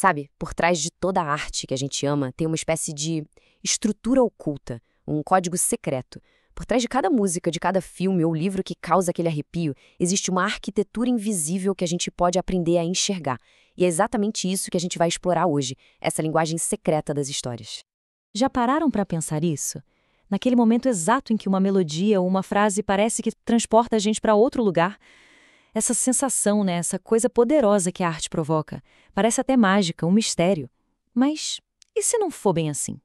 Sabe, por trás de toda a arte que a gente ama, tem uma espécie de estrutura oculta, um código secreto. Por trás de cada música, de cada filme ou livro que causa aquele arrepio, existe uma arquitetura invisível que a gente pode aprender a enxergar. E é exatamente isso que a gente vai explorar hoje, essa linguagem secreta das histórias. Já pararam para pensar isso? Naquele momento exato em que uma melodia ou uma frase parece que transporta a gente para outro lugar, essa sensação, né, essa coisa poderosa que a arte provoca, parece até mágica, um mistério. Mas e se não for bem assim?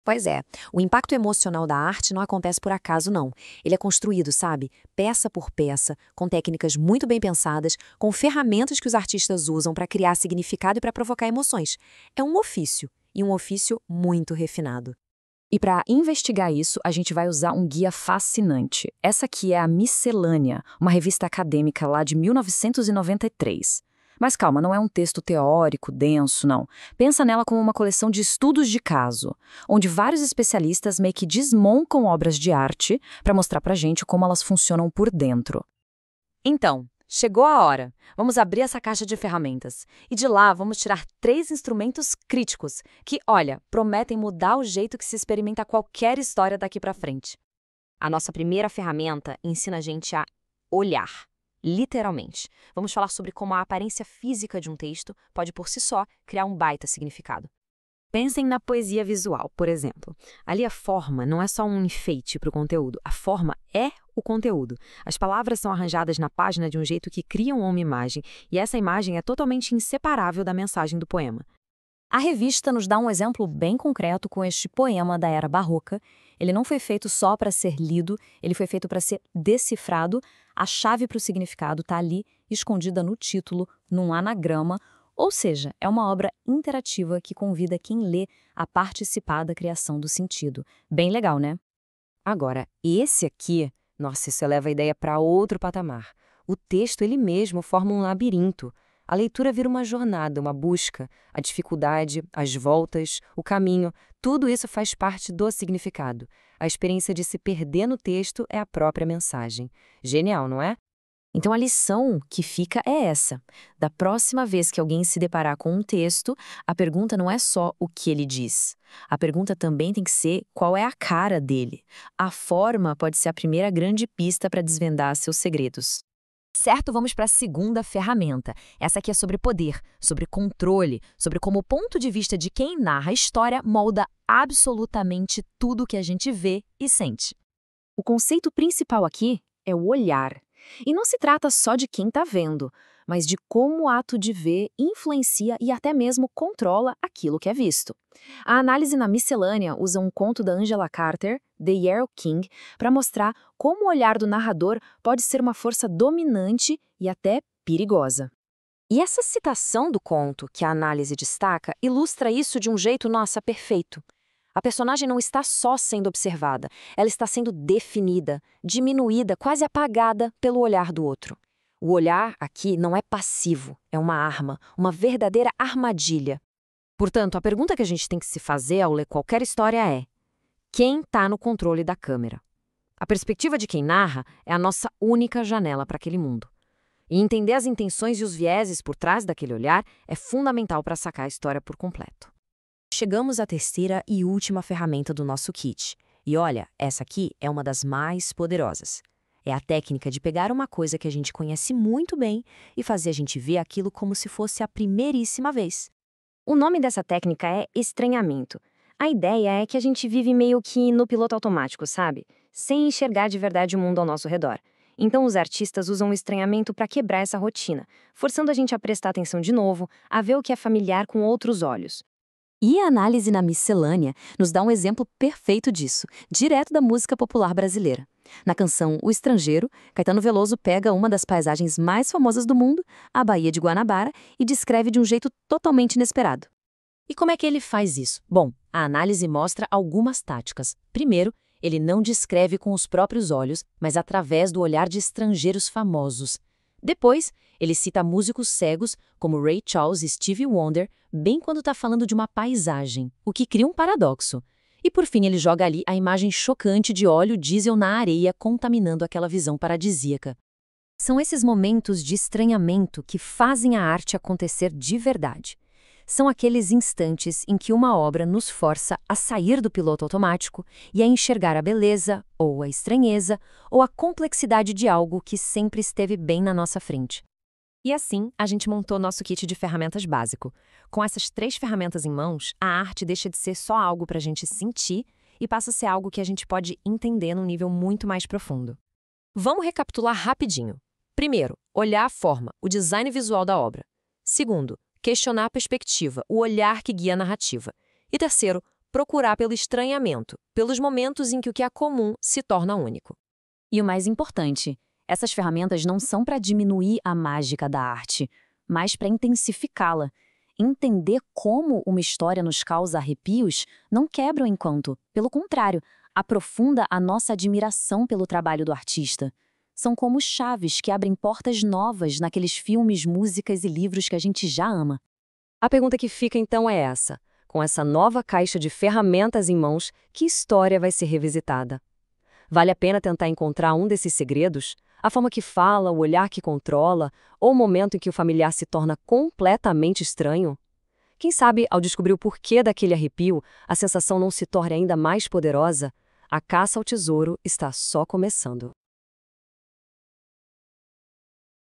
Pois é, o impacto emocional da arte não acontece por acaso, não. Ele é construído, sabe, peça por peça, com técnicas muito bem pensadas, com ferramentas que os artistas usam para criar significado e para provocar emoções. É um ofício, e um ofício muito refinado. E para investigar isso, a gente vai usar um guia fascinante. Essa aqui é a Miscelânea, uma revista acadêmica lá de 1993. Mas calma, não é um texto teórico, denso, não. Pensa nela como uma coleção de estudos de caso, onde vários especialistas meio que desmoncam obras de arte para mostrar pra gente como elas funcionam por dentro. Então, chegou a hora. Vamos abrir essa caixa de ferramentas. E de lá vamos tirar 3 instrumentos críticos que, olha, prometem mudar o jeito que se experimenta qualquer história daqui pra frente. A nossa primeira ferramenta ensina a gente a olhar. Literalmente. Vamos falar sobre como a aparência física de um texto pode, por si só, criar um baita significado. Pensem na poesia visual, por exemplo. Ali a forma não é só um enfeite para o conteúdo. A forma é o conteúdo. As palavras são arranjadas na página de um jeito que criam uma imagem, e essa imagem é totalmente inseparável da mensagem do poema. A revista nos dá um exemplo bem concreto com este poema da Era Barroca. Ele não foi feito só para ser lido, ele foi feito para ser decifrado. A chave para o significado está ali, escondida no título, num anagrama, ou seja, é uma obra interativa que convida quem lê a participar da criação do sentido. Bem legal, né? Agora, esse aqui, nossa, isso eleva a ideia para outro patamar. O texto, ele mesmo, forma um labirinto. A leitura vira uma jornada, uma busca. A dificuldade, as voltas, o caminho, tudo isso faz parte do significado. A experiência de se perder no texto é a própria mensagem. Genial, não é? Então a lição que fica é essa. Da próxima vez que alguém se deparar com um texto, a pergunta não é só o que ele diz. A pergunta também tem que ser qual é a cara dele. A forma pode ser a primeira grande pista para desvendar seus segredos. Certo, vamos para a segunda ferramenta. Essa aqui é sobre poder, sobre controle, sobre como o ponto de vista de quem narra a história molda absolutamente tudo que a gente vê e sente. O conceito principal aqui é o olhar. E não se trata só de quem está vendo, mas de como o ato de ver influencia e até mesmo controla aquilo que é visto. A análise na Miscelânea usa um conto da Angela Carter, The Yarrow King, para mostrar como o olhar do narrador pode ser uma força dominante e até perigosa. E essa citação do conto que a análise destaca ilustra isso de um jeito, nossa, perfeito. A personagem não está só sendo observada, ela está sendo definida, diminuída, quase apagada pelo olhar do outro. O olhar aqui não é passivo, é uma arma, uma verdadeira armadilha. Portanto, a pergunta que a gente tem que se fazer ao ler qualquer história é: quem está no controle da câmera? A perspectiva de quem narra é a nossa única janela para aquele mundo. E entender as intenções e os vieses por trás daquele olhar é fundamental para sacar a história por completo. Chegamos à terceira e última ferramenta do nosso kit. E olha, essa aqui é uma das mais poderosas. É a técnica de pegar uma coisa que a gente conhece muito bem e fazer a gente ver aquilo como se fosse a primeiríssima vez. O nome dessa técnica é estranhamento. A ideia é que a gente vive meio que no piloto automático, sabe? Sem enxergar de verdade o mundo ao nosso redor. Então os artistas usam o estranhamento para quebrar essa rotina, forçando a gente a prestar atenção de novo, a ver o que é familiar com outros olhos. E a análise na Miscelânea nos dá um exemplo perfeito disso, direto da música popular brasileira. Na canção O Estrangeiro, Caetano Veloso pega uma das paisagens mais famosas do mundo, a Baía de Guanabara, e descreve de um jeito totalmente inesperado. E como é que ele faz isso? Bom, a análise mostra algumas táticas. Primeiro, ele não descreve com os próprios olhos, mas através do olhar de estrangeiros famosos. Depois, ele cita músicos cegos, como Ray Charles e Stevie Wonder, bem quando está falando de uma paisagem, o que cria um paradoxo. E por fim, ele joga ali a imagem chocante de óleo diesel na areia contaminando aquela visão paradisíaca. São esses momentos de estranhamento que fazem a arte acontecer de verdade. São aqueles instantes em que uma obra nos força a sair do piloto automático e a enxergar a beleza, ou a estranheza, ou a complexidade de algo que sempre esteve bem na nossa frente. E assim, a gente montou nosso kit de ferramentas básico. Com essas 3 ferramentas em mãos, a arte deixa de ser só algo para a gente sentir e passa a ser algo que a gente pode entender num nível muito mais profundo. Vamos recapitular rapidinho. Primeiro, olhar a forma, o design visual da obra. Segundo, questionar a perspectiva, o olhar que guia a narrativa. E terceiro, procurar pelo estranhamento, pelos momentos em que o que é comum se torna único. E o mais importante, essas ferramentas não são para diminuir a mágica da arte, mas para intensificá-la. Entender como uma história nos causa arrepios não quebra o encanto, pelo contrário, aprofunda a nossa admiração pelo trabalho do artista. São como chaves que abrem portas novas naqueles filmes, músicas e livros que a gente já ama. A pergunta que fica então é essa: com essa nova caixa de ferramentas em mãos, que história vai ser revisitada? Vale a pena tentar encontrar um desses segredos? A forma que fala, o olhar que controla, ou o momento em que o familiar se torna completamente estranho? Quem sabe, ao descobrir o porquê daquele arrepio, a sensação não se torne ainda mais poderosa? A caça ao tesouro está só começando.